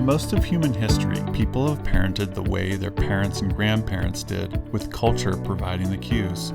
most of human history, people have parented the way their parents and grandparents did, with culture providing the cues.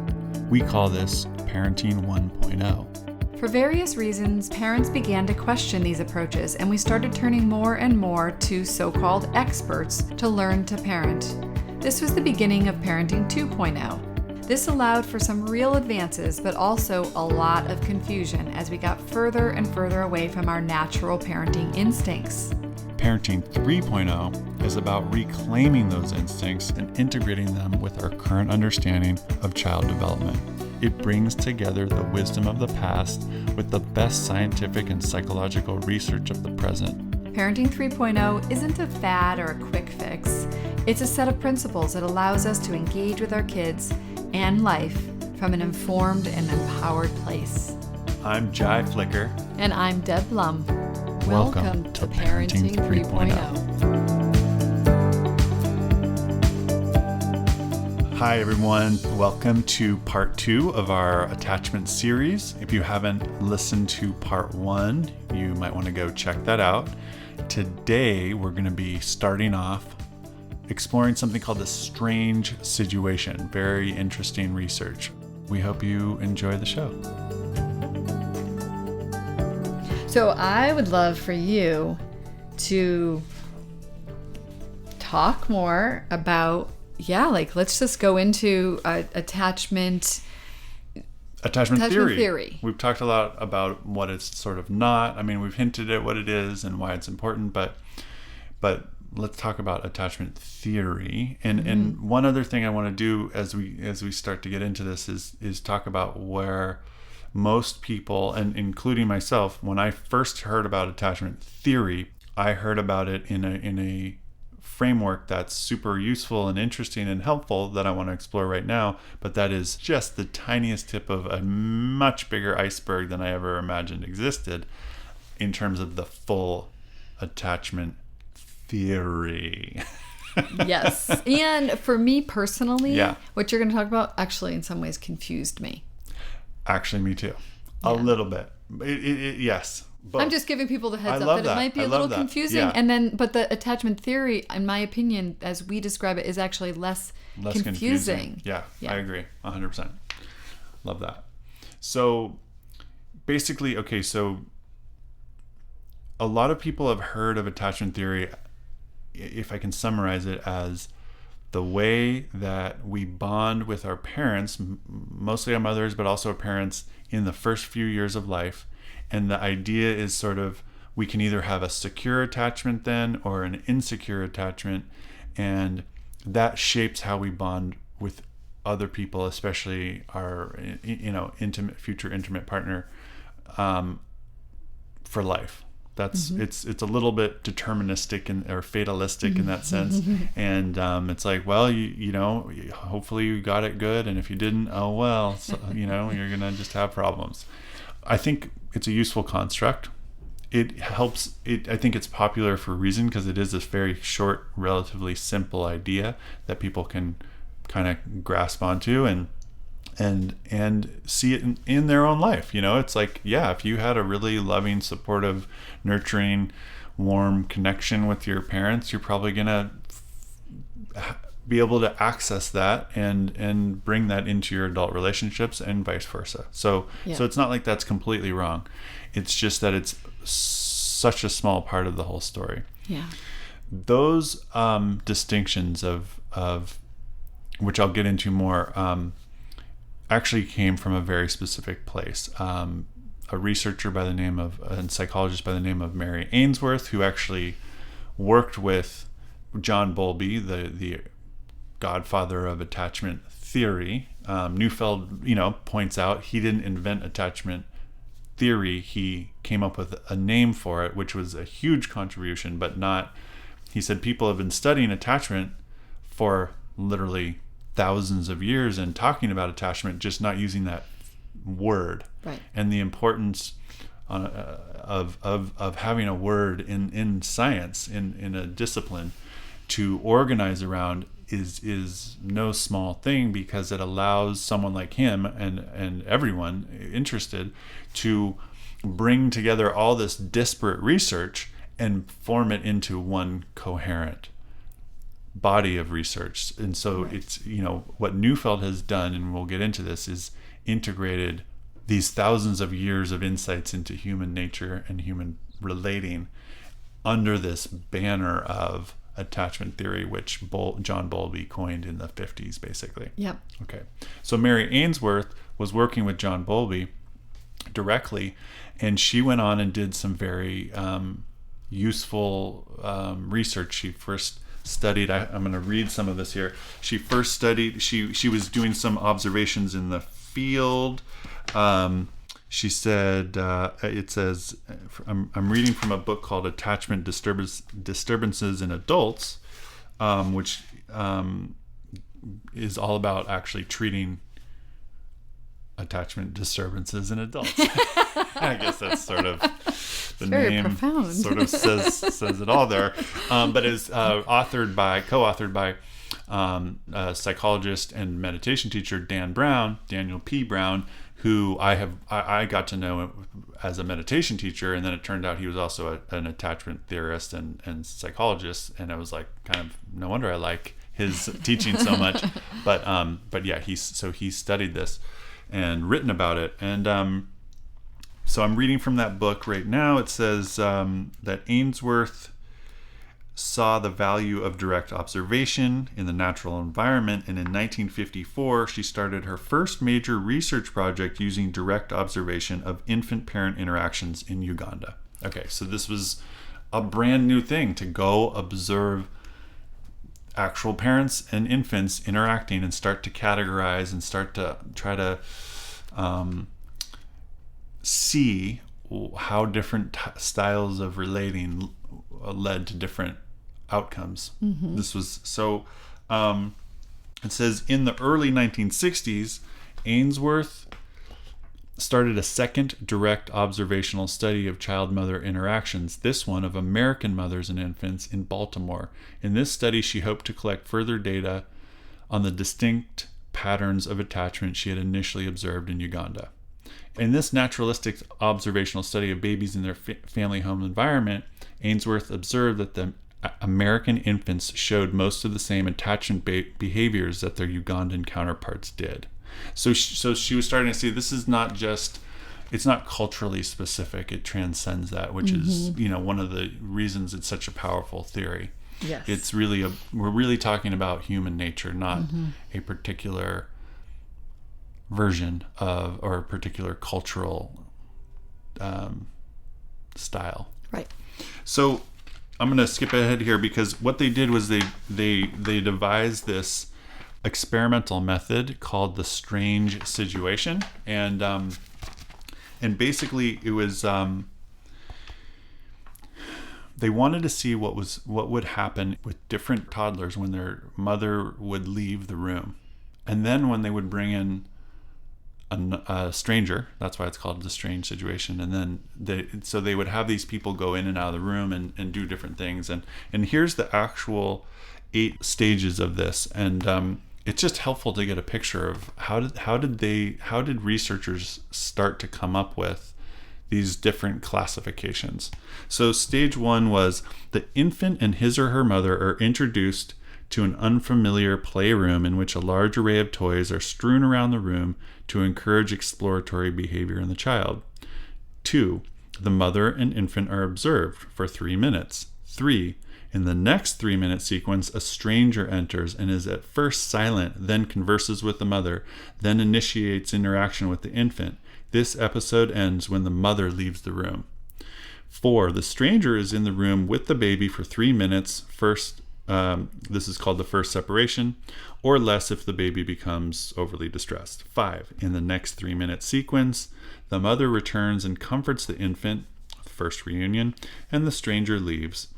We call this Parenting 1.0. For various reasons, parents began to question these approaches, and we started turning more and more to so-called experts to learn to parent. This was the beginning of Parenting 2.0. This allowed for some real advances, but also a lot of confusion as we got further and further away from our natural parenting instincts. Parenting 3.0 is about reclaiming those instincts and integrating them with our current understanding of child development. It brings together the wisdom of the past with the best scientific and psychological research of the present. Parenting 3.0 isn't a fad or a quick fix. It's a set of principles that allows us to engage with our kids and life from an informed and empowered place. I'm Jai Flicker. And I'm Deb Blum. Welcome to Parenting 3.0. Hi everyone, welcome to part 2 of our attachment series. If you haven't listened to part 1, you might want to go check that out. Today we're going to be starting off exploring something called the strange situation. Very interesting research. We hope you enjoy the show. So I would love for you to talk more about, let's just go into attachment theory. We've talked a lot about what it's sort of not. I mean, we've hinted at what it is and why it's important, but let's talk about attachment theory. And one other thing I want to do as we start to get into this is talk about where most people, and including myself, when I first heard about attachment theory, I heard about it in a framework that's super useful and interesting and helpful that I want to explore right now, but that is just the tiniest tip of a much bigger iceberg than I ever imagined existed in terms of the full attachment theory. Yes. And for me personally, Yeah. what you're going to talk about actually in some ways confused me. Actually, me too. A little bit. Yes. Both. I'm just giving people the heads up that it might be a little confusing. Yeah. And but the attachment theory, in my opinion, as we describe it, is actually less confusing. Yeah, I agree. 100%. Love that. So basically, so a lot of people have heard of attachment theory, if I can summarize it, as the way that we bond with our parents, mostly our mothers, but also our parents, in the first few years of life. And the idea is sort of, we can either have a secure attachment then or an insecure attachment. And that shapes how we bond with other people, especially our, future intimate partner, for life. That's it's a little bit deterministic or fatalistic in that sense, and it's like, well, you hopefully you got it good, and if you didn't, oh well, so, you're gonna just have problems. I think it's a useful construct. It helps. I think it's popular for a reason, because it is this very short, relatively simple idea that people can kind of grasp onto and see it in their own life. It's like, if you had a really loving, supportive, nurturing, warm connection with your parents, you're probably gonna be able to access that and bring that into your adult relationships and vice versa. So it's not like that's completely wrong. It's just that it's such a small part of the whole story. Yeah. Those distinctions of which I'll get into more, actually came from a very specific place. A researcher and psychologist by the name of Mary Ainsworth, who actually worked with John Bowlby, the godfather of attachment theory. Neufeld, points out he didn't invent attachment theory. He came up with a name for it, which was a huge contribution, but not. He said people have been studying attachment for literally thousands of years and talking about attachment, just not using that word. Right. And the importance of having a word in science, in a discipline, to organize around is no small thing, because it allows someone like him and everyone interested to bring together all this disparate research and form it into one coherent body of research. And so it's, what Neufeld has done, and we'll get into this, is integrated these thousands of years of insights into human nature and human relating under this banner of attachment theory, which John Bowlby coined in the 50s, basically. Yep. Okay. So Mary Ainsworth was working with John Bowlby directly, and she went on and did some very useful research. She first studied, I'm going to read some of this here. She first studied, she was doing some observations in the field. She said, it says, I'm reading from a book called Attachment Disturbances in Adults, which is all about actually treating attachment disturbances in adults. I guess that's sort of the name profound. Sort of says it all there. But is co-authored by a psychologist and meditation teacher, Daniel P. Brown, who I got to know as a meditation teacher, and then it turned out he was also an attachment theorist and psychologist, and I was like, kind of no wonder I like his teaching so much. But yeah, he studied this and written about it, and so I'm reading from that book right now. It says that Ainsworth saw the value of direct observation in the natural environment, and in 1954 she started her first major research project using direct observation of infant-parent interactions in Uganda. Okay, so this was a brand new thing, to go observe actual parents and infants interacting and start to categorize and start to try to see how different styles of relating led to different outcomes. Mm-hmm. This was so it says in the early 1960s, Ainsworth started a second direct observational study of child-mother interactions, this one of American mothers and infants in Baltimore. In this study, she hoped to collect further data on the distinct patterns of attachment she had initially observed in Uganda. In this naturalistic observational study of babies in their family home environment, Ainsworth observed that the American infants showed most of the same attachment behaviors that their Ugandan counterparts did. So she was starting to see this is not just, it's not culturally specific, it transcends that, which is, one of the reasons it's such a powerful theory. Yes. It's really we're really talking about human nature, not a particular version of, or a particular cultural style. Right. So I'm going to skip ahead here, because what they did was they devised this experimental method called the strange situation, and basically it was they wanted to see what would happen with different toddlers when their mother would leave the room, and then when they would bring in a stranger. That's why it's called the strange situation. And then they would have these people go in and out of the room and do different things, and here's the actual 8 stages of this, and it's just helpful to get a picture of how did researchers start to come up with these different classifications. So stage 1 was the infant and his or her mother are introduced to an unfamiliar playroom in which a large array of toys are strewn around the room to encourage exploratory behavior in the child. 2, the mother and infant are observed for 3 minutes. 3, in the next 3-minute sequence, a stranger enters and is at first silent, then converses with the mother, then initiates interaction with the infant. This episode ends when the mother leaves the room. 4, the stranger is in the room with the baby for 3 minutes. This is called the first separation, or less if the baby becomes overly distressed. 5, in the next 3-minute sequence, the mother returns and comforts the infant, first reunion, and the stranger leaves.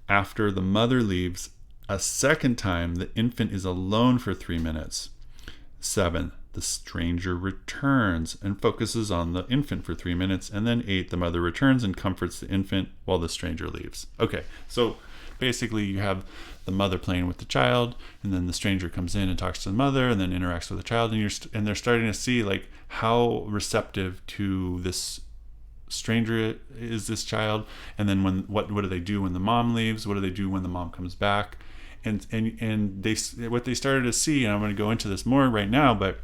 After the mother leaves a second time, the infant is alone for 3 minutes. 7, the stranger returns and focuses on the infant for 3 minutes. And then 8, the mother returns and comforts the infant while the stranger leaves. Okay, so basically you have the mother playing with the child, and then the stranger comes in and talks to the mother and then interacts with the child, and they're starting to see like how receptive to this stranger is this child? And then what do they do when the mom leaves? What do they do when the mom comes back? And what they started to see, and I'm going to go into this more right now, but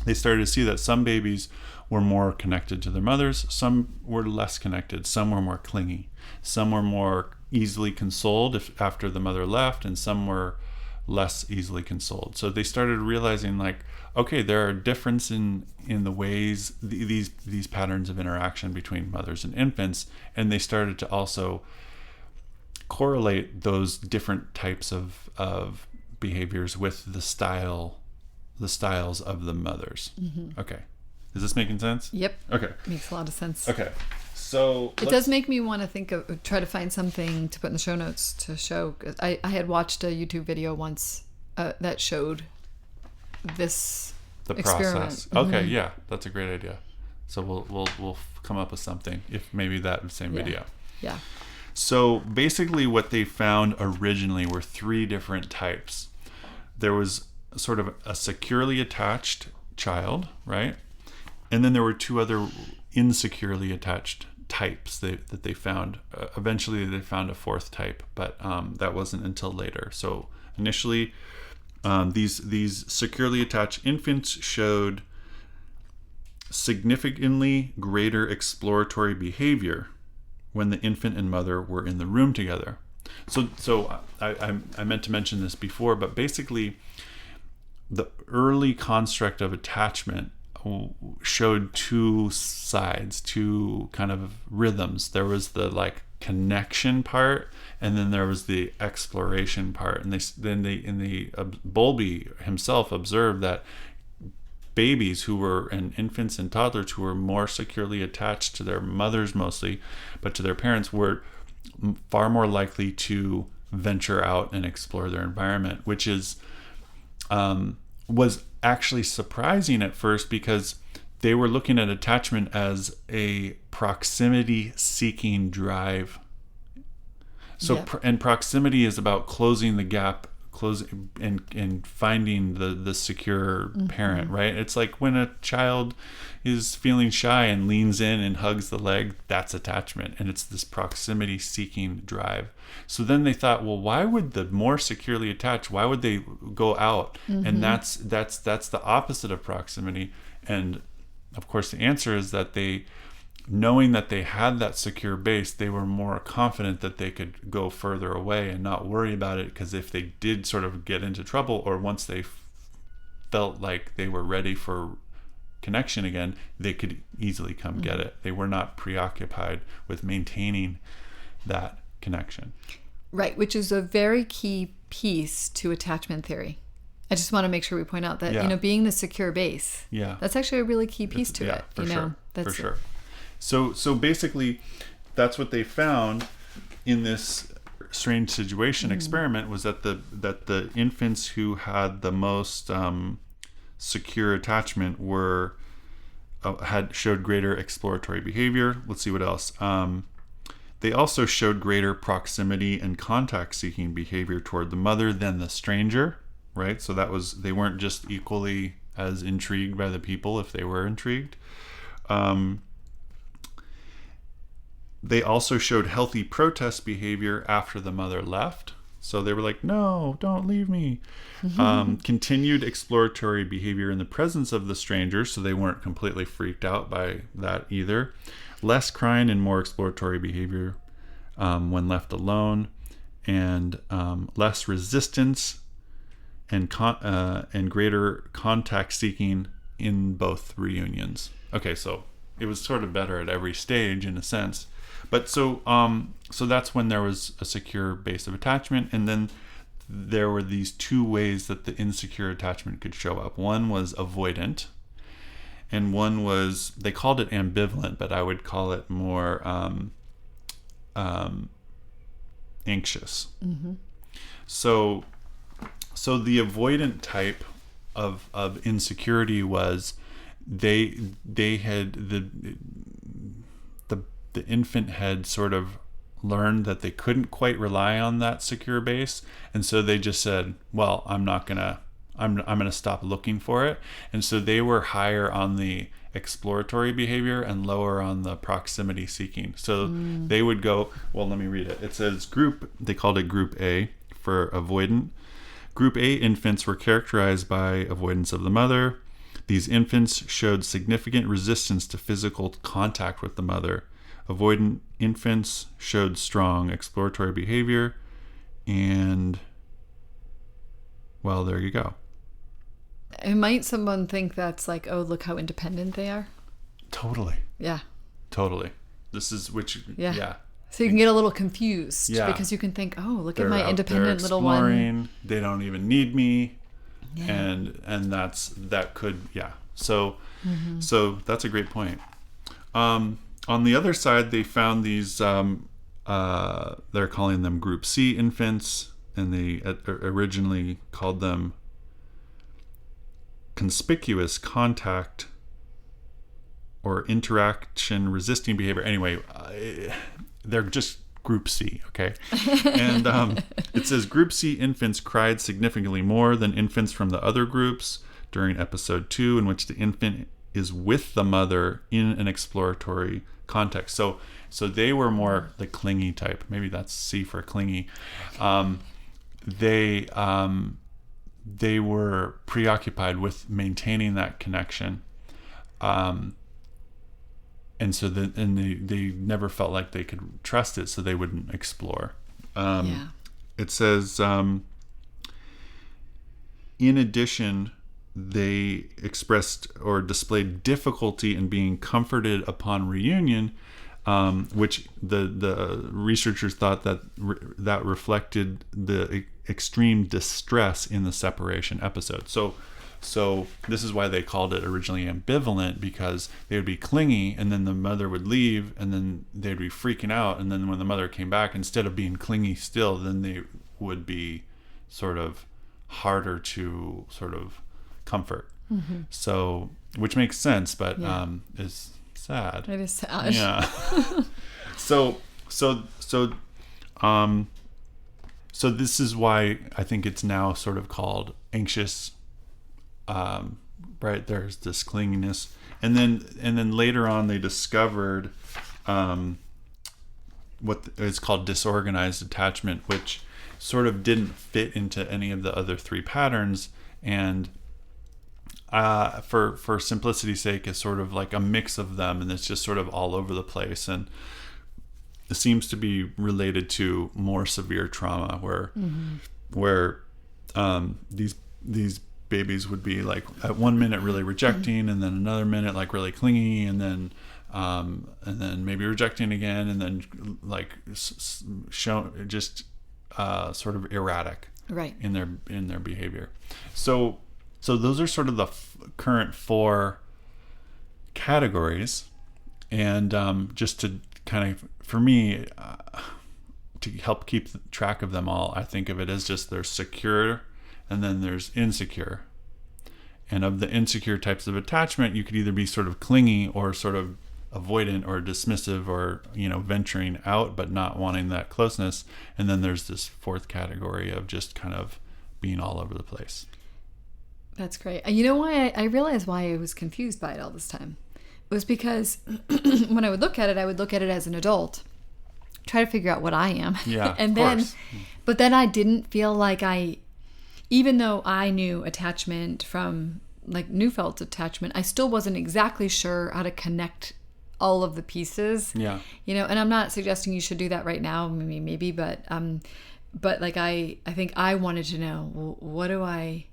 they started to see that some babies were more connected to their mothers, some were less connected, some were more clingy, some were more easily consoled after the mother left, and some were less easily consoled. So they started realizing, like, okay, there are differences in the ways these patterns of interaction between mothers and infants, and they started to also correlate those different types of behaviors with the styles of the mothers. Mm-hmm. Okay, is this making sense? Yep. Okay, makes a lot of sense. Okay, so it does make me want to try to find something to put in the show notes to show. I had watched a YouTube video once that showed the process. Mm-hmm. Okay, yeah, that's a great idea. So we'll come up with something, if maybe that same video. Yeah. So basically what they found originally were 3 different types. There was sort of a securely attached child, right? And then there were 2 other insecurely attached types that they found. Eventually they found a 4th type, but that wasn't until later. So initially these securely attached infants showed significantly greater exploratory behavior when the infant and mother were in the room together. So I meant to mention this before, but basically the early construct of attachment showed 2 sides, 2 kind of rhythms. There was the like connection part, and then there was the exploration part. And Bowlby himself observed that babies and infants and toddlers who were more securely attached to their mothers mostly, but to their parents, were far more likely to venture out and explore their environment, which was actually surprising at first, because they were looking at attachment as a proximity seeking drive. So and proximity is about closing the gap, and finding the secure parent, right? It's like when a child is feeling shy and leans in and hugs the leg, that's attachment, and it's this proximity seeking drive. So then they thought, well, why would the more securely attached, why would they go out? And that's the opposite of proximity. And of course the answer is that knowing that they had that secure base, they were more confident that they could go further away and not worry about it, because if they did sort of get into trouble, or once they felt like they were ready for connection again, they could easily come get it. They were not preoccupied with maintaining that connection. Right, which is a very key piece to attachment theory. I just want to make sure we point out that, being the secure base, that's actually a really key piece to it. For sure. So basically, that's what they found in this strange situation experiment, was that the infants who had the most secure attachment showed greater exploratory behavior. Let's see what else. They also showed greater proximity and contact-seeking behavior toward the mother than the stranger, right? So they weren't just equally as intrigued by the people if they were intrigued. They also showed healthy protest behavior after the mother left. So they were like, no, don't leave me. Continued exploratory behavior in the presence of the stranger, so they weren't completely freaked out by that either. Less crying and more exploratory behavior when left alone, and less resistance and greater contact seeking in both reunions. Okay, so it was sort of better at every stage in a sense. But so that's when there was a secure base of attachment, and then there were these 2 ways that the insecure attachment could show up. One was avoidant, and one was, they called it ambivalent, but I would call it more anxious. So the avoidant type of insecurity was they had the infant had sort of learned that they couldn't quite rely on that secure base, and so they just said, well, I'm gonna stop looking for it. And so they were higher on the exploratory behavior and lower on the proximity seeking. So they would go, well, let me read it. It says they called it Group A for avoidant. Group A infants were characterized by avoidance of the mother. These infants showed significant resistance to physical contact with the mother. Avoidant infants showed strong exploratory behavior. And, well, there you go. And might someone think that's like, oh, look how independent they are? Totally. Yeah. Totally. This is yeah. So you can get a little confused because you can think, oh, look at my independent little one. They don't even need me. Yeah. And that could. So that's a great point. On the other side, they found these, they're calling them Group C infants, and they originally called them conspicuous contact or interaction resisting behavior. Anyway, they're just Group C, okay? And it says Group C infants cried significantly more than infants from the other groups during episode 2, in which the infant is with the mother in an exploratory context. So they were more the clingy type. Maybe that's C for clingy. They were preoccupied with maintaining that connection. And so they never felt like they could trust it, so they wouldn't explore. It says, in addition, they expressed or displayed difficulty in being comforted upon reunion, which the researchers thought that reflected the extreme distress in the separation episode. So this is why they called it originally ambivalent, because they would be clingy and then the mother would leave and then they'd be freaking out. And then when the mother came back, instead of being clingy still, then they would be sort of harder to sort of comfort. Mm-hmm. So, which makes sense, but is sad. It is sad. Yeah. So this is why I think it's now sort of called anxious. Right, there's this clinginess, and then later on they discovered what is called disorganized attachment, which sort of didn't fit into any of the other three patterns, and for simplicity's sake, it's sort of like a mix of them, and it's just sort of all over the place, and it seems to be related to more severe trauma, where these babies would be like at 1 minute really rejecting, and then another minute like really clingy, and then maybe rejecting again, and then like just sort of erratic, right, in their behavior. So those are sort of the current 4 categories, and just to kind of, for me, to help keep track of them all, I think of it as just there's secure, and then there's insecure. And of the insecure types of attachment, you could either be sort of clingy or sort of avoidant or dismissive, or, venturing out but not wanting that closeness. And then there's this 4th category of just kind of being all over the place. That's great. You know why I realized why I was confused by it all this time? It was because when I would look at it as an adult, try to figure out what I am. Yeah, and but then I didn't feel like even though I knew attachment from like Neufeld's attachment, I still wasn't exactly sure how to connect all of the pieces. Yeah. And I'm not suggesting you should do that right now, maybe, but like I think I wanted to know, well, what do I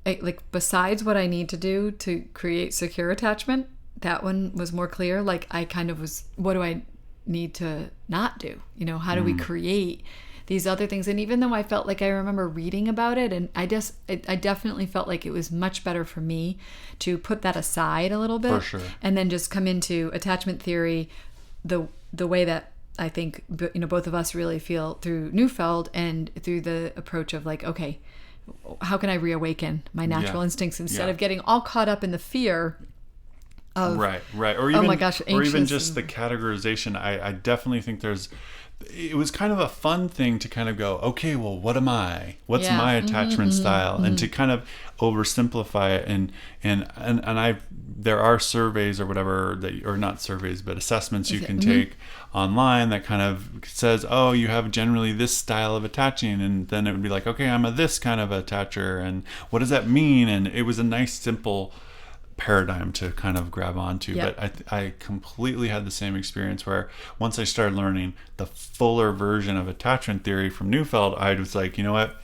like besides what I need to do to create secure attachment? That one was more clear. Like I kind of was, what do I need to not do? How do we create these other things? And even though I felt like I remember reading about it, and I definitely felt like it was much better for me to put that aside a little bit, for sure, and then just come into attachment theory the way that I think both of us really feel through Neufeld, and through the approach of like, okay, how can I reawaken my natural instincts instead of getting all caught up in the fear of right, or even, oh my gosh, or even just the categorization. I definitely think there's it was kind of a fun thing to kind of go, okay, well, what am I? What's Yeah. my attachment style? And to kind of oversimplify it. And there are surveys or whatever or not surveys, but assessments you can take online that kind of says, oh, you have generally this style of attaching. And then it would be like, okay, I'm a this kind of attacher. And what does that mean? And it was a nice, simple paradigm to kind of grab onto. Yep. But I completely had the same experience where once I started learning the fuller version of attachment theory from Neufeld, I was like, you know what,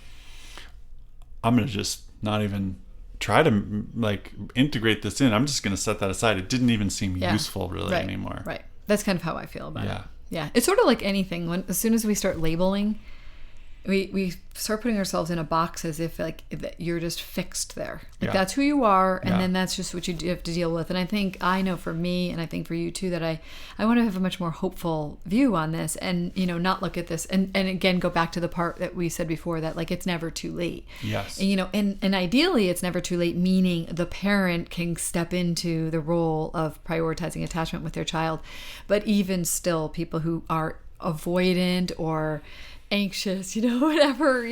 I'm gonna just not even try to like integrate this in. I'm just gonna set that aside. It didn't even seem useful really anymore. Right. That's kind of how I feel about it. Yeah. Yeah. It's sort of like anything. As soon as we start labeling, we start putting ourselves in a box as if like that you're just fixed there. Like that's who you are, and then that's just what you have to deal with. And I think I know for me, and I think for you too, that I want to have a much more hopeful view on this, and not look at this and again go back to the part that we said before, that like it's never too late. Yes. And and ideally it's never too late, meaning the parent can step into the role of prioritizing attachment with their child. But even still, people who are avoidant or anxious, whatever,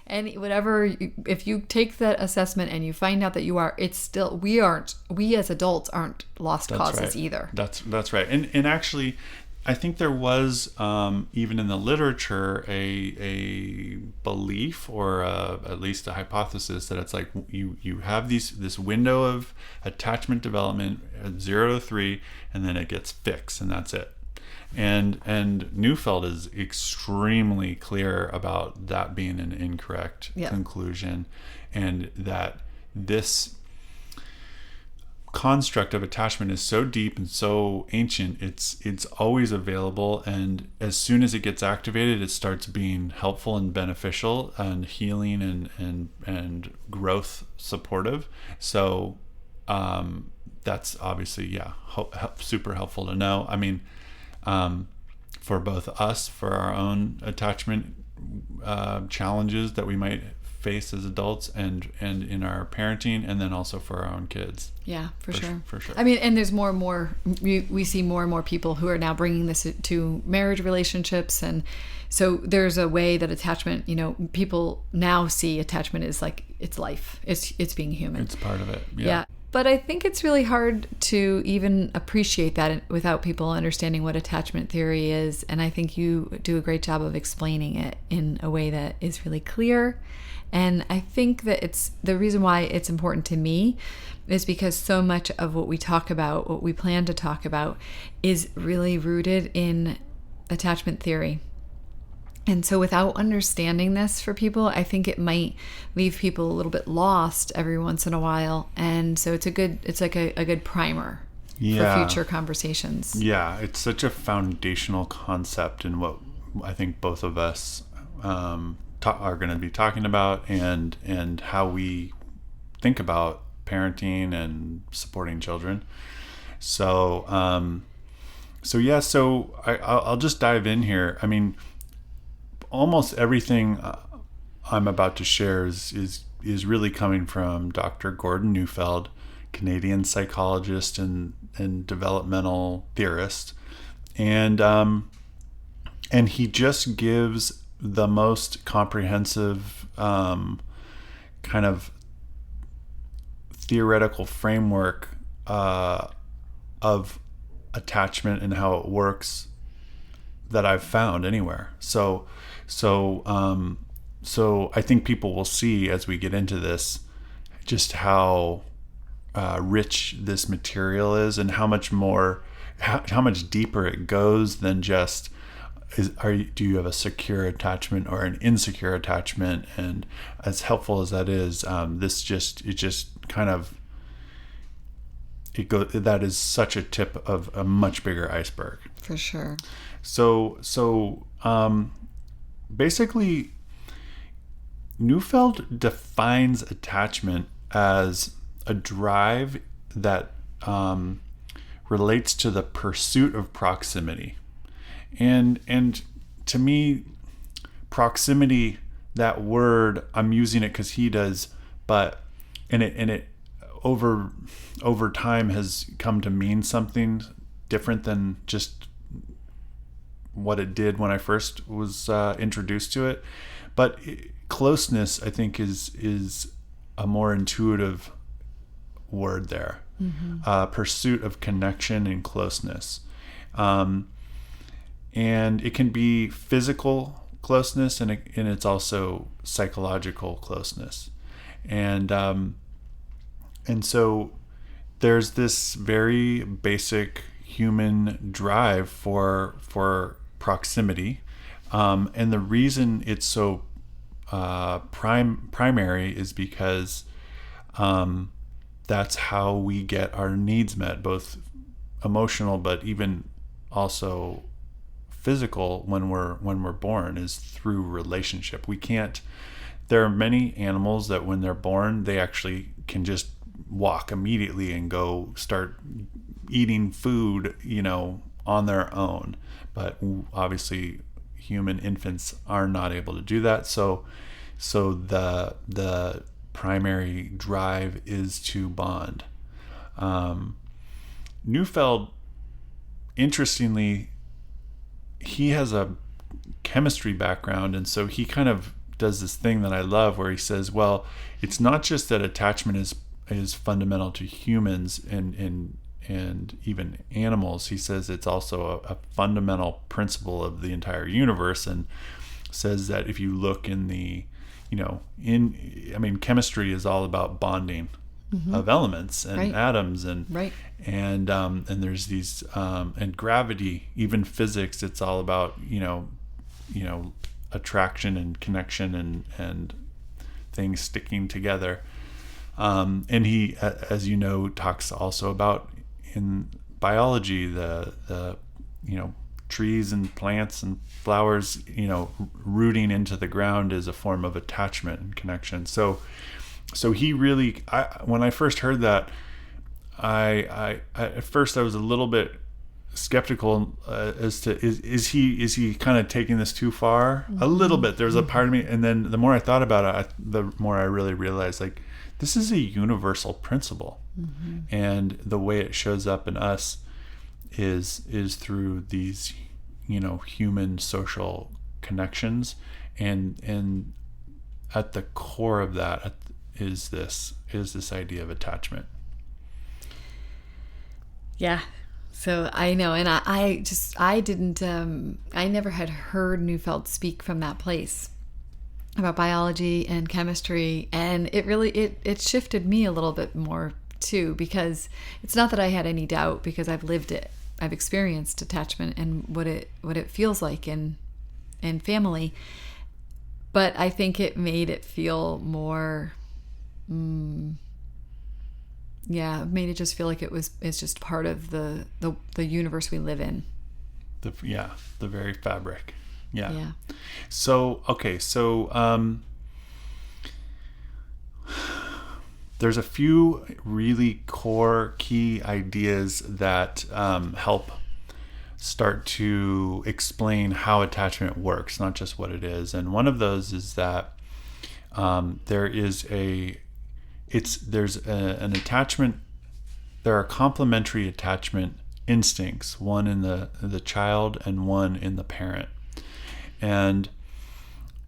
and whatever, if you take that assessment and you find out that you are, it's still, we as adults aren't lost causes either. That's right. And actually, I think there was, even in the literature, a belief or at least a hypothesis that it's like you have this window of attachment development at 0 to 3, and then it gets fixed, and that's it. And Neufeld is extremely clear about that being an incorrect conclusion, and that this construct of attachment is so deep and so ancient. It's always available, and as soon as it gets activated, it starts being helpful and beneficial and healing and growth supportive. So that's obviously super helpful to know. I mean, for both us, for our own attachment challenges that we might face as adults, and in our parenting, and then also for our own kids. Yeah, for sure. For sure. I mean, and there's more and more, we see more and more people who are now bringing this to marriage relationships. And so there's a way that attachment, people now see attachment as like, it's life. It's being human. It's part of it. Yeah. But I think it's really hard to even appreciate that without people understanding what attachment theory is. And I think you do a great job of explaining it in a way that is really clear. And I think that it's the reason why it's important to me is because so much of what we talk about, what we plan to talk about, is really rooted in attachment theory. And so without understanding this for people, I think it might leave people a little bit lost every once in a while. And so it's like a good primer for future conversations. Yeah, it's such a foundational concept in what I think both of us are going to be talking about, and how we think about parenting and supporting children. So I'll just dive in here. I mean, almost everything I'm about to share is really coming from Dr. Gordon Neufeld, Canadian psychologist and developmental theorist, and he just gives the most comprehensive kind of theoretical framework of attachment and how it works that I've found anywhere. So I think people will see as we get into this just how rich this material is, and how much deeper it goes than just do you have a secure attachment or an insecure attachment. And as helpful as that is, that is such a tip of a much bigger iceberg. For sure. So basically, Neufeld defines attachment as a drive that relates to the pursuit of proximity. And to me, proximity, that word, I'm using it because he does, but it over time has come to mean something different than just what it did when I first was introduced to it. But closeness, I think, is a more intuitive word there. Pursuit of connection and closeness. And it can be physical closeness, and it's also psychological closeness. And so there's this very basic human drive for proximity. And the reason it's so primary is because that's how we get our needs met, both emotional but even also physical when we're born, is through relationship. There are many animals that when they're born, they actually can just walk immediately and go start eating food, on their own. But obviously human infants are not able to do that. So the primary drive is to bond. Neufeld, interestingly, he has a chemistry background, and so he kind of does this thing that I love where he says, well, it's not just that attachment is fundamental to humans and even animals. He says it's also a fundamental principle of the entire universe, and says that if you look in chemistry is all about bonding of elements and atoms and there's these and gravity, even physics, it's all about attraction and connection and things sticking together. And he, as you know, talks also about in biology the trees and plants and flowers, rooting into the ground is a form of attachment and connection. So he really, when I first heard that, I at first I was a little bit skeptical as to is he kind of taking this too far? A little bit. There's a part of me, and then the more I thought about it, the more I really realized, like, this is a universal principle, and the way it shows up in us is through these human social connections, and at the core of that is this idea of attachment. Yeah. So I know, and I never had heard Neufeld speak from that place about biology and chemistry, and it really it shifted me a little bit more too, because it's not that I had any doubt, because I've lived it. I've experienced attachment and what it feels like in family, but I think it made it feel more made it just feel like it's just part of the universe we live in. The very fabric. Yeah. So there's a few really core key ideas that help start to explain how attachment works, not just what it is. And one of those is that there's an attachment. There are complementary attachment instincts, one in the child and one in the parent. And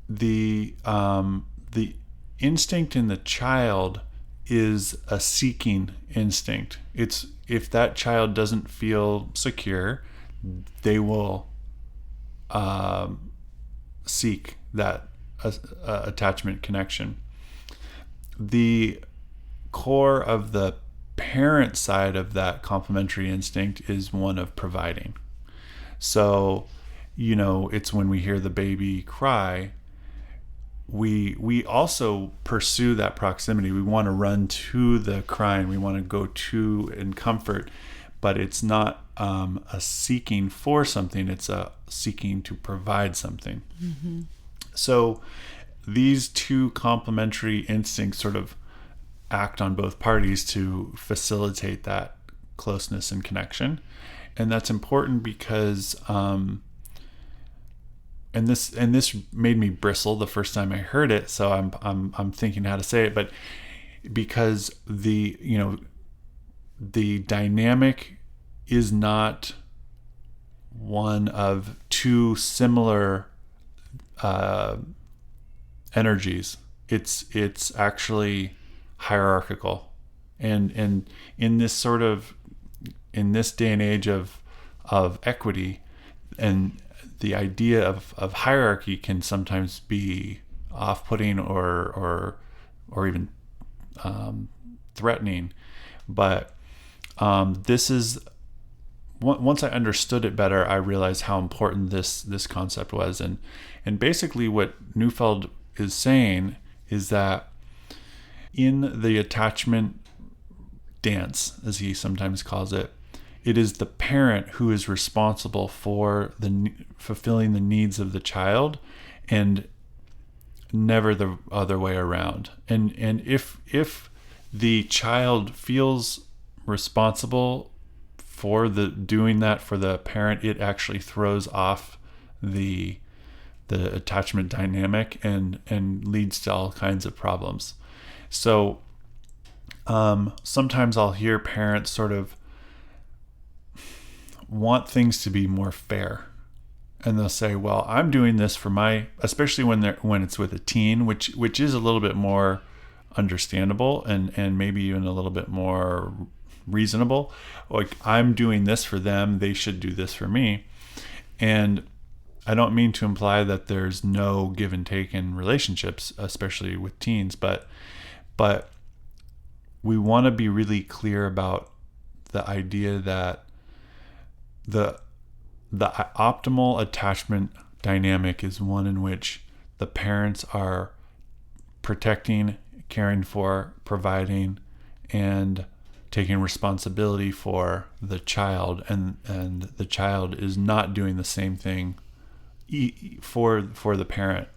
the instinct in the child is a seeking instinct. It's if that child doesn't feel secure, they will seek that attachment connection. The core of the parent side of that complementary instinct is one of providing. So, it's when we hear the baby cry, we also pursue that proximity. We want to run to the crying. We want to go to and comfort, but it's not a seeking for something. It's a seeking to provide something. So these two complementary instincts sort of act on both parties to facilitate that closeness and connection. And that's important because and this made me bristle the first time I heard it, so I'm thinking how to say it, but because the dynamic is not one of two similar energies. It's actually hierarchical, and in this day and age of equity, and the idea of hierarchy can sometimes be off-putting or even threatening. But this is, once I understood it better, I realized how important this concept was. And basically what Neufeld is saying is that in the attachment dance, as he sometimes calls it, it is the parent who is responsible for fulfilling the needs of the child, and never the other way around. And if the child feels responsible for doing that for the parent, it actually throws off the attachment dynamic and leads to all kinds of problems. So sometimes I'll hear parents sort of want things to be more fair, and they'll say, well, I'm doing this for especially when it's with a teen, which is a little bit more understandable and maybe even a little bit more reasonable. Like, I'm doing this for them, they should do this for me. And I don't mean to imply that there's no give and take in relationships, especially with teens, but we want to be really clear about the idea that the optimal attachment dynamic is one in which the parents are protecting, caring for, providing, and taking responsibility for the child, and the child is not doing the same thing for the parent.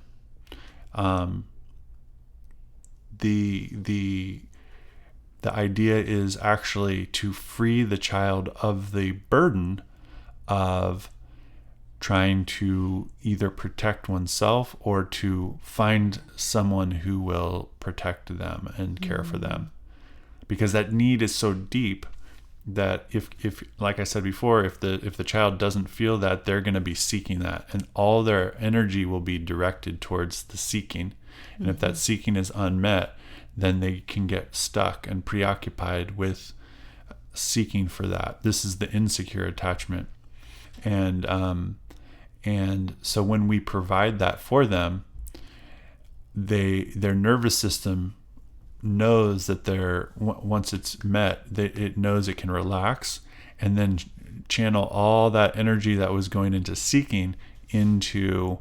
The idea is actually to free the child of the burden of trying to either protect oneself or to find someone who will protect them and care for them. Because that need is so deep that if like I said before, if the child doesn't feel that, they're going to be seeking that, and all their energy will be directed towards the seeking. And if that seeking is unmet, then they can get stuck and preoccupied with seeking for that. This is the insecure attachment. And so when we provide that for them, their nervous system knows that once it's met, it knows it can relax and then channel all that energy that was going into seeking into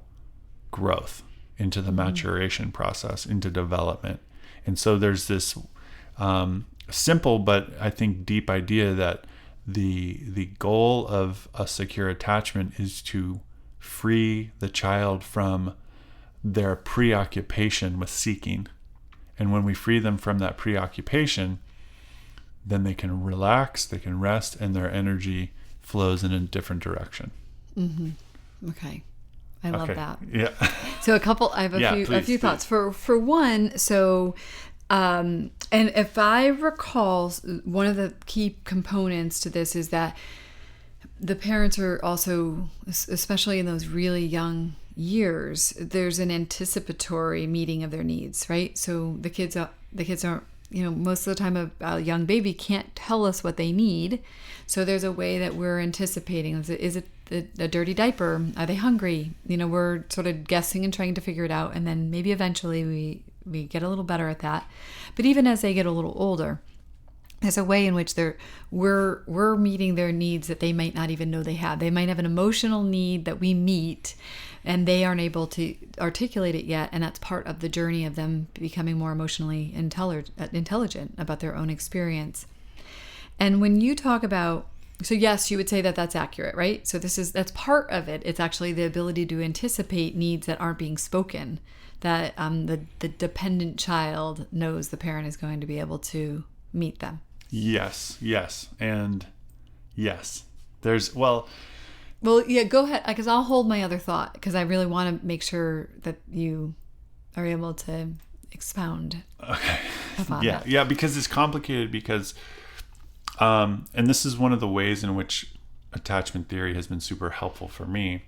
growth, into the maturation process, into development. And so there's this simple but I think deep idea that the goal of a secure attachment is to free the child from their preoccupation with seeking. And when we free them from that preoccupation, then they can relax, they can rest, and their energy flows in a different direction. Okay. I love that. Yeah. So I have a few thoughts. For one, so and if I recall, one of the key components to this is that the parents are also, especially in those really young years, there's an anticipatory meeting of their needs, right? So the kids aren't, most of the time a young baby can't tell us what they need. So there's a way that we're anticipating. Is it a dirty diaper? Are they hungry? We're sort of guessing and trying to figure it out. And then maybe eventually we get a little better at that. But even as they get a little older, there's a way in which we're meeting their needs that they might not even know they have. They might have an emotional need that we meet, and they aren't able to articulate it yet. And that's part of the journey of them becoming more emotionally intelligent about their own experience. And when you talk about, so yes, you would say that that's accurate, right? So that's part of it. It's actually the ability to anticipate needs that aren't being spoken, that the dependent child knows the parent is going to be able to meet them. Yes. And yes. Well, yeah, go ahead, because I'll hold my other thought, because I really want to make sure that you are able to expound upon that. Yeah, because it's complicated, because and this is one of the ways in which attachment theory has been super helpful for me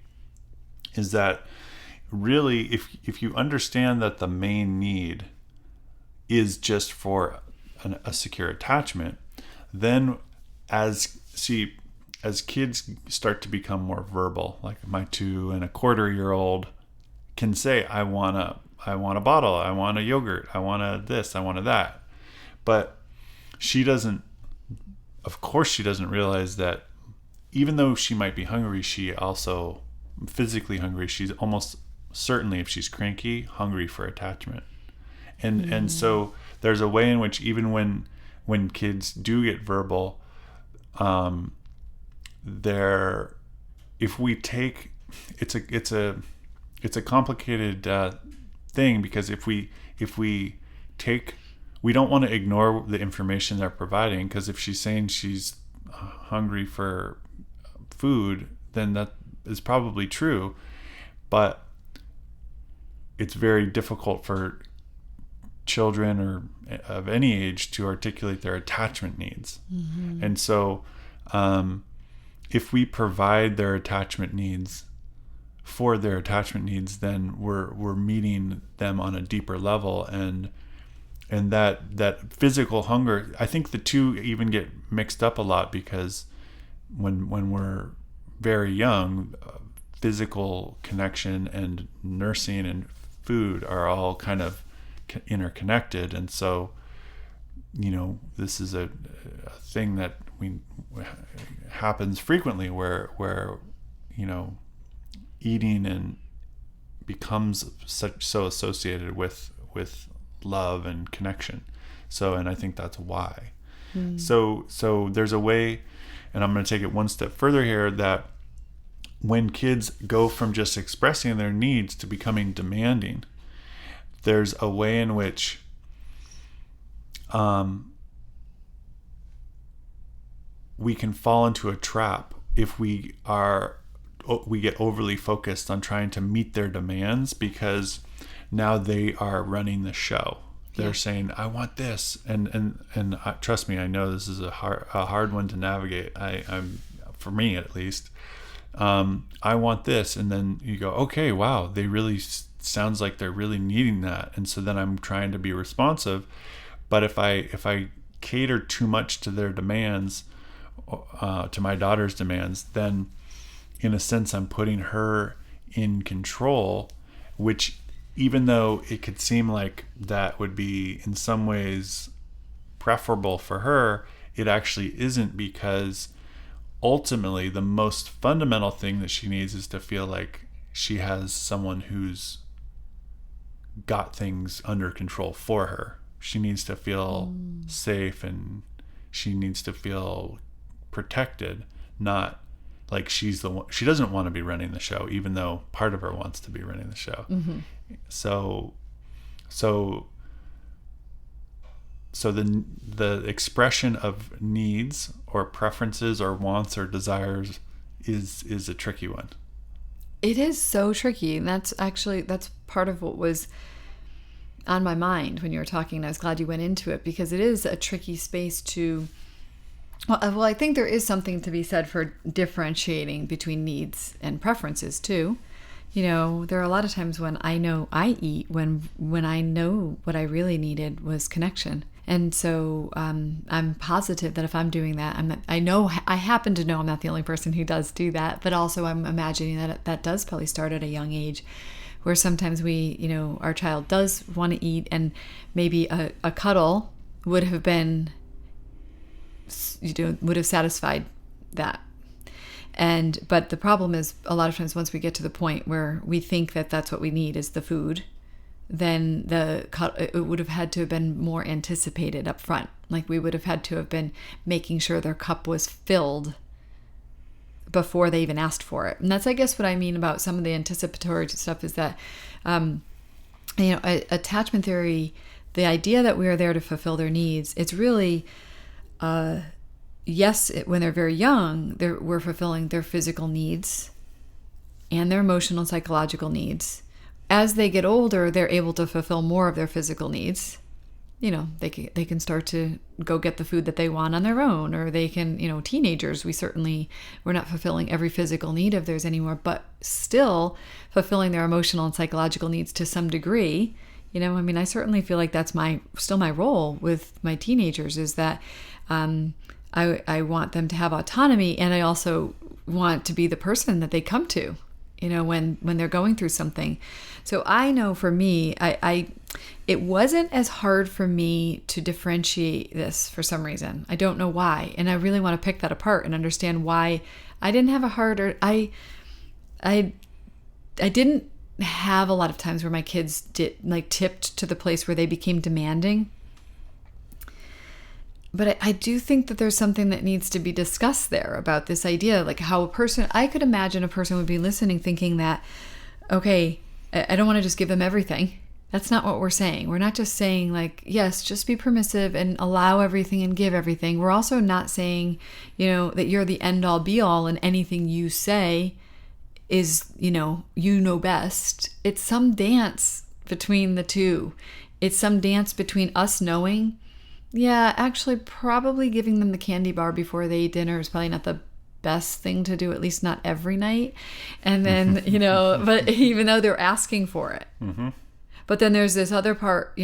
is that really if you understand that the main need is just for a secure attachment, then as kids start to become more verbal, like my 2 and a quarter-year-old can say, I want a bottle, I want a yogurt, I want a this, I want a that. But of course she doesn't realize that even though she might be hungry, she also physically hungry. She's almost certainly, if she's cranky, hungry for attachment. And so there's a way in which even when kids do get verbal, if we take, it's a complicated thing, because if we take, we don't want to ignore the information they're providing, because if she's saying she's hungry for food, then that is probably true, but it's very difficult for children or of any age to articulate their attachment needs. Mm-hmm. And so if we provide their attachment needs for their attachment needs, then we're meeting them on a deeper level, and that physical hunger, I think the two even get mixed up a lot, because when we're very young, physical connection and nursing and food are all kind of interconnected. And so, this is a thing that happens frequently where eating and becomes so associated with love and connection. And I think that's why. So there's a way, and I'm going to take it one step further here, that when kids go from just expressing their needs to becoming demanding, there's a way in which we can fall into a trap if we get overly focused on trying to meet their demands, because now they are running the show. They're saying, I want this, and trust me, I know this is a hard one to navigate. I'm for me at least. I want this, and then you go, okay, wow, they really sounds like they're really needing that, and so then I'm trying to be responsive. But if I cater too much to their demands, to my daughter's demands, then in a sense I'm putting her in control, which, even though it could seem like that would be in some ways preferable for her, it actually isn't, because ultimately the most fundamental thing that she needs is to feel like she has someone who's got things under control for her. She needs to feel safe, and she needs to feel protected, not like she's the one. She doesn't want to be running the show, even though part of her wants to be running the show. Mm-hmm. So the expression of needs or preferences or wants or desires is a tricky one. It is so tricky, and that's part of what was on my mind when you were talking. And I was glad you went into it, because it is a tricky space to. Well, I think there is something to be said for differentiating between needs and preferences too. There are a lot of times when I know I eat when I know what I really needed was connection. And so I'm positive that if I'm doing that, I happen to know I'm not the only person who does do that, but also I'm imagining that does probably start at a young age, where sometimes our child does want to eat, and maybe a cuddle would have been, would have satisfied that. But the problem is, a lot of times once we get to the point where we think that that's what we need is the food, then it would have had to have been more anticipated up front. Like, we would have had to have been making sure their cup was filled before they even asked for it. And that's, I guess, what I mean about some of the anticipatory stuff is that, attachment theory, the idea that we are there to fulfill their needs, it's really, yes, when they're very young, we're fulfilling their physical needs and their emotional and psychological needs. As they get older, they're able to fulfill more of their physical needs. they can start to go get the food that they want on their own, or they can, teenagers, we're not fulfilling every physical need of theirs anymore, but still fulfilling their emotional and psychological needs to some degree. I certainly feel like that's still my role with my teenagers, is that I want them to have autonomy, and I also want to be the person that they come to, when they're going through something. So I know for me, it wasn't as hard for me to differentiate this for some reason. I don't know why. And I really want to pick that apart and understand why I didn't have a harder, I didn't have a lot of times where my kids tipped to the place where they became demanding. But I do think that there's something that needs to be discussed there about this idea, like how I could imagine a person would be listening thinking that, okay, I don't want to just give them everything. That's not what we're saying. We're not just saying like, yes, just be permissive and allow everything and give everything. We're also not saying, that you're the end all be all and anything you say is, best. It's some dance between the two. It's some dance between us knowing, yeah, actually probably giving them the candy bar before they eat dinner is probably not the best thing to do, at least not every night. And then, but even though they're asking for it. Mm-hmm. But then there's this other part,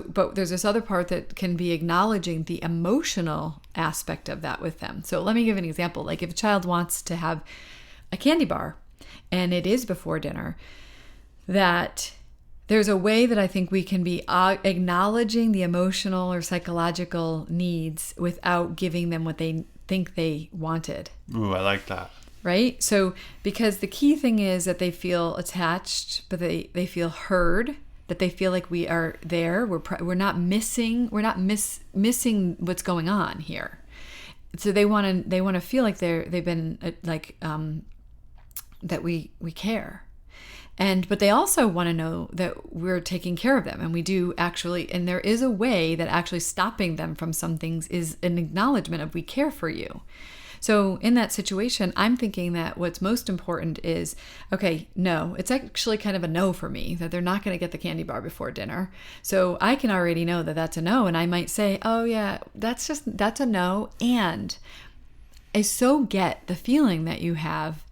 but there's this other part that can be acknowledging the emotional aspect of that with them. So let me give an example. Like if a child wants to have a candy bar and it is before dinner, that there's a way that I think we can be acknowledging the emotional or psychological needs without giving them what they think they wanted. Ooh, I like that. Right? So because the key thing is that they feel attached, but they feel heard, that they feel like we are there. We're not missing what's going on here. So they want to feel like they've been that we care. But they also want to know that we're taking care of them, and we do actually, and there is a way that actually stopping them from some things is an acknowledgement of we care for you. So in that situation, I'm thinking that what's most important is, okay, no, it's actually kind of a no for me, that they're not going to get the candy bar before dinner. So I can already know that that's a no, and I might say, oh yeah, that's a no. And I so get the feeling that you have,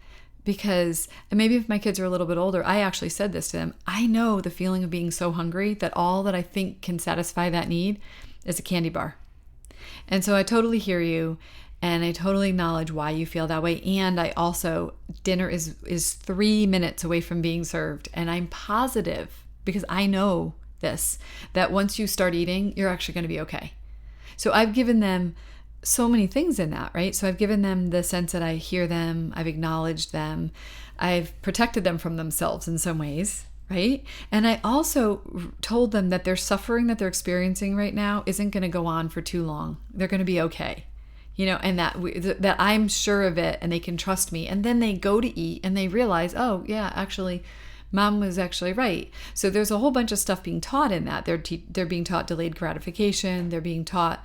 because, and maybe if my kids are a little bit older, I actually said this to them, I know the feeling of being so hungry that all that I think can satisfy that need is a candy bar. And so I totally hear you. And I totally acknowledge why you feel that way. And I also, dinner is 3 minutes away from being served. And I'm positive, because I know this, that once you start eating, you're actually going to be okay. So I've given them so many things in that, right? So I've given them the sense that I hear them, I've acknowledged them, I've protected them from themselves in some ways, right? And I also told them that their suffering that they're experiencing right now isn't going to go on for too long. They're going to be okay. And that I'm sure of it, and they can trust me. And then they go to eat and they realize, oh yeah, actually mom was actually right. So there's a whole bunch of stuff being taught in that. They're being taught delayed gratification. They're being taught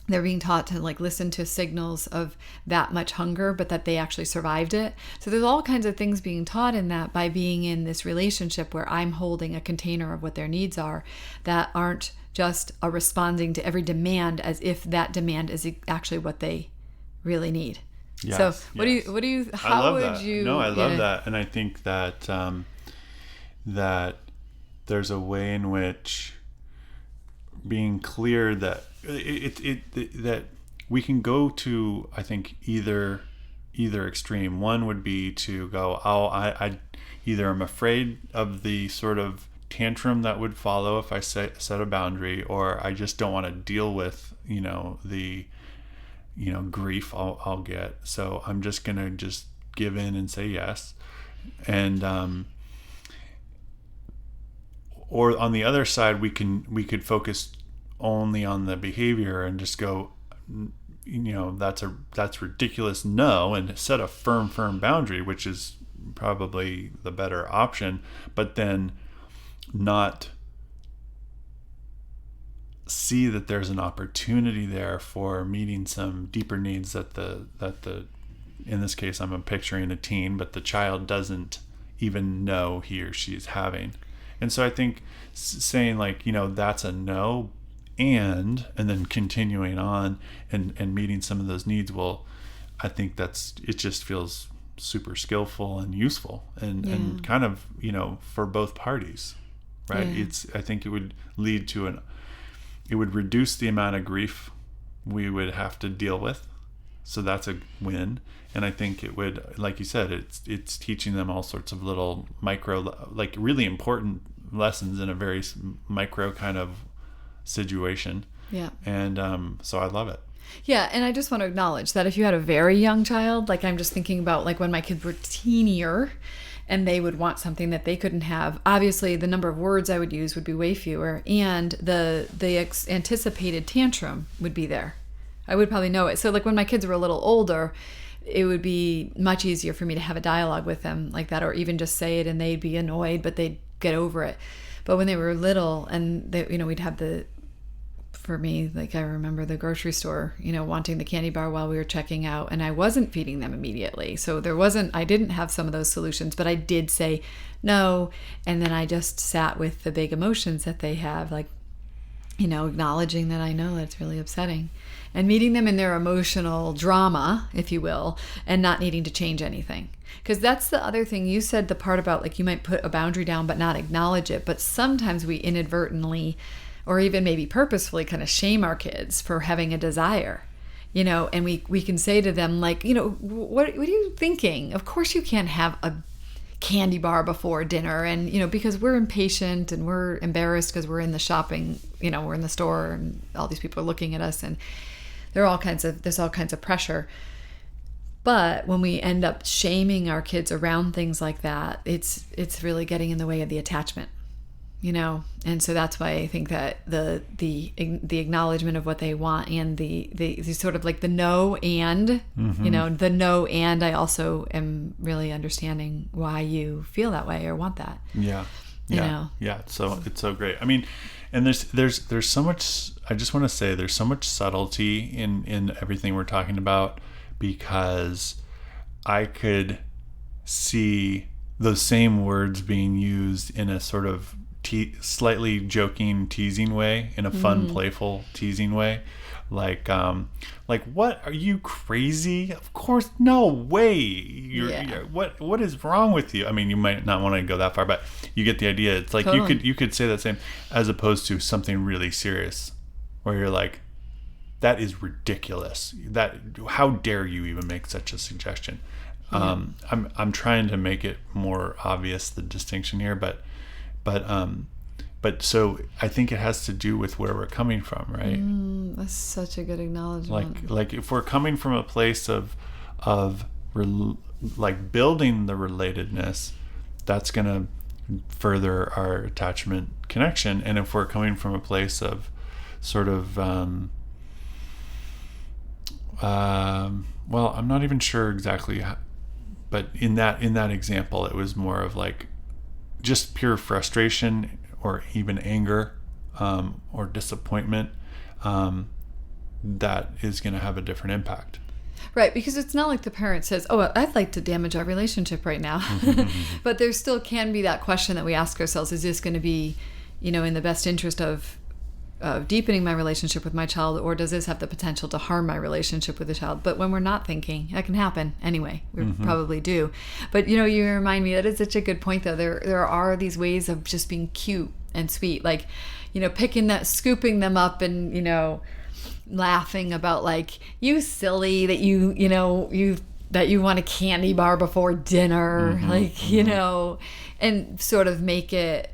to like listen to signals of that much hunger, but that they actually survived it. So there's all kinds of things being taught in that by being in this relationship where I'm holding a container of what their needs are that aren't just a responding to every demand as if that demand is actually what they really need. Yes, so how would you? No, I love that. And I think that, that there's a way in which being clear that that we can go to, I think, either extreme. One would be to go, I either I'm afraid of the sort of tantrum that would follow if I set a boundary, or I just don't want to deal with the grief I'll get, so I'm just gonna just give in and say yes. And or on the other side, we could focus only on the behavior and just go, that's ridiculous, no, and set a firm boundary, which is probably the better option, but then not see that there's an opportunity there for meeting some deeper needs that the in this case I'm picturing a teen, but the child doesn't even know he or she is having. And so I think saying like, that's a no and then continuing on and meeting some of those needs, I think it just feels super skillful and useful and kind of, for both parties, right? I think it would lead to it would reduce the amount of grief we would have to deal with. So that's a win. And I think it would, like you said, it's teaching them all sorts of little micro, like really important lessons in a very micro kind of situation. Yeah. And so I love it. Yeah, and I just want to acknowledge that if you had a very young child, like I'm just thinking about like when my kids were teenier and they would want something that they couldn't have, obviously the number of words I would use would be way fewer, and the anticipated tantrum would be there. I would probably know it. So like when my kids were a little older, it would be much easier for me to have a dialogue with them like that, or even just say it and they'd be annoyed, but they'd get over it. But when they were little and they, we'd have for me, like I remember the grocery store, wanting the candy bar while we were checking out, and I wasn't feeding them immediately. So I didn't have some of those solutions, but I did say no. And then I just sat with the big emotions that they have, like, acknowledging that I know that's really upsetting and meeting them in their emotional drama, if you will, and not needing to change anything. Because that's the other thing. You said the part about like you might put a boundary down but not acknowledge it. But sometimes we inadvertently or even maybe purposefully kind of shame our kids for having a desire, and we can say to them like, what are you thinking? Of course you can't have a candy bar before dinner. And, because we're impatient and we're embarrassed because we're in the shopping, we're in the store and all these people are looking at us and there's all kinds of pressure. But when we end up shaming our kids around things like that, it's really getting in the way of the attachment. And so that's why I think that the acknowledgement of what they want and the sort of like the no and, the no and I also am really understanding why you feel that way or want that. Yeah. Yeah. So it's so great. I mean, and there's so much, I just want to say there's so much subtlety in everything we're talking about, because I could see those same words being used in a sort of slightly joking, teasing way, in a fun, playful, teasing way, like what, are you crazy? Of course, no way. What is wrong with you? I mean, you might not want to go that far, but you get the idea. It's like totally. you could say that same, as opposed to something really serious, where you're like, that is ridiculous. How dare you even make such a suggestion? Yeah. I'm trying to make it more obvious, the distinction here, but so I think it has to do with where we're coming from, right? That's such a good acknowledgement. Like if we're coming from a place of like building the relatedness, that's gonna further our attachment connection. And if we're coming from a place of sort of well, I'm not even sure exactly how, but in that example, it was more of like just pure frustration or even anger or disappointment, that is going to have a different impact. Right, because it's not like the parent says, oh, I'd like to damage our relationship right now. But there still can be that question that we ask ourselves, is this going to be, in the best interest of deepening my relationship with my child, or does this have the potential to harm my relationship with the child? But when we're not thinking, that can happen anyway. We probably do. But you remind me, that is such a good point, though. There are these ways of just being cute and sweet, like scooping them up and laughing about like, you silly that you want a candy bar before dinner, and sort of make it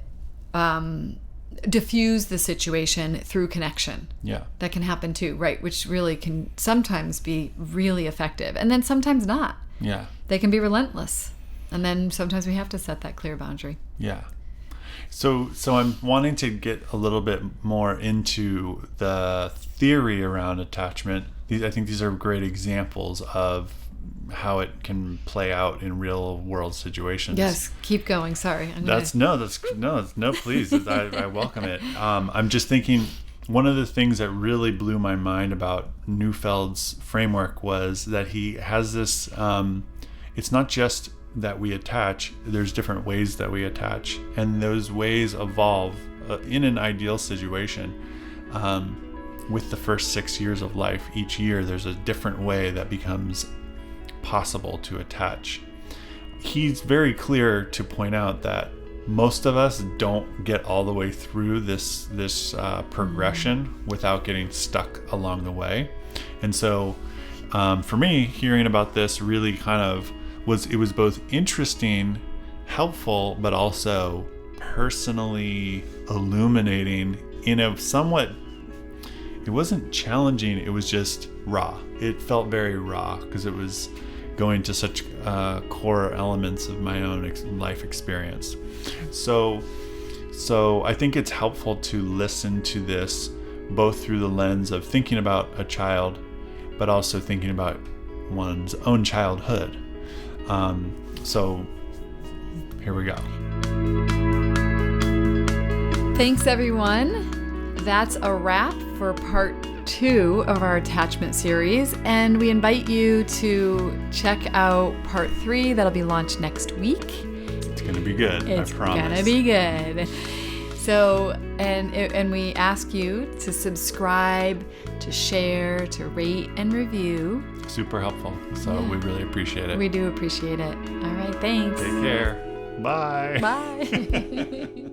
diffuse the situation through connection. Yeah. That can happen too, right? Which really can sometimes be really effective, and then sometimes not. Yeah. They can be relentless, and then sometimes we have to set that clear boundary. Yeah. So I'm wanting to get a little bit more into the theory around attachment. I think these are great examples of how it can play out in real world situations. Yes, keep going. Sorry. No, please. I welcome it. I'm just thinking, one of the things that really blew my mind about Neufeld's framework was that he has this, it's not just that we attach, there's different ways that we attach, and those ways evolve in an ideal situation. with the first 6 years of life, each year there's a different way that becomes possible to attach. He's very clear to point out that most of us don't get all the way through this progression without getting stuck along the way. And so for me, hearing about this really kind of was both interesting, helpful, but also personally illuminating in a somewhat, it wasn't challenging, it was just raw. It felt very raw because it was going to such core elements of my own life experience. So I think it's helpful to listen to this both through the lens of thinking about a child, but also thinking about one's own childhood. So here we go. Thanks, everyone. That's a wrap for part 2 of our attachment series, and we invite you to check out part 3 that'll be launched next week. It's gonna be good. I promise. It's gonna be good. So, and we ask you to subscribe, to share, to rate and review. Super helpful. So we really appreciate it. We do appreciate it. All right, thanks. Take care. Bye. Bye.